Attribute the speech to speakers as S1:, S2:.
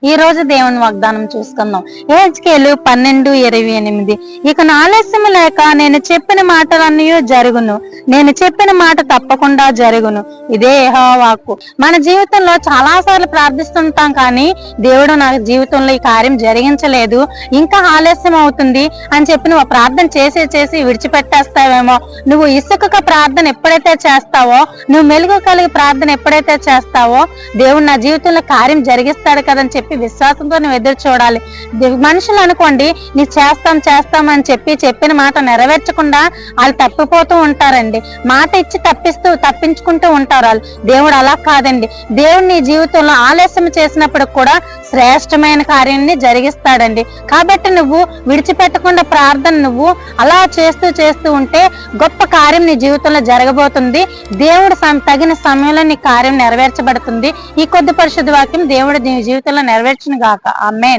S1: ఈ రోజు దేవుని వాగ్దానం చూసుకుందాం. యెహెజ్కేలు 12:28. ఇక ఆలస్యము లేక నేను చెప్పిన మాటలన్నీ జరుగును, నేను చెప్పిన మాట తప్పకుండా జరుగును. ఇదే యెహోవా వాక్కు. మన జీవితంలో చాలా సార్లు ప్రార్థిస్తుంటాం, కానీ దేవుడు నా జీవితంలో ఈ కార్యం జరిగించలేదు, ఇంకా ఆలస్యం అవుతుంది అని చెప్పి నువ్వు ప్రార్థన చేసి విడిచిపెట్టేస్తావేమో. నువ్వు ఇసుక ప్రార్థన ఎప్పుడైతే చేస్తావో, నువ్వు మెలుగు కలిగి ప్రార్థన ఎప్పుడైతే చేస్తావో, దేవుడు నా జీవితంలో కార్యం జరిగిస్తాడు కదని చెప్పి విశ్వాసంతో నువ్వు ఎదురు చూడాలి. మనుషులు అనుకోండి, నీ చేస్తాం అని చెప్పి చెప్పిన మాట నెరవేర్చకుండా వాళ్ళు తప్పిపోతూ ఉంటారండి. మాట ఇచ్చి తప్పించుకుంటూ ఉంటారు వాళ్ళు. దేవుడు అలా కాదండి. దేవుడు నీ జీవితంలో ఆలస్యం చేసినప్పుడు కూడా శ్రేష్టమైన కార్యాన్ని జరిగిస్తాడండి. కాబట్టి నువ్వు విడిచిపెట్టకుండా ప్రార్థన నువ్వు అలా చేస్తూ ఉంటే గొప్ప కార్యం నీ జీవితంలో జరగబోతుంది. దేవుడు తగిన సమయంలో నీ కార్యం నెరవేర్చబడుతుంది. ఈ కొద్ది పరిశుద్ధ వాక్యం దేవుడు నీ జీవితంలో నెరవేర్చును గాక. ఆమేన్.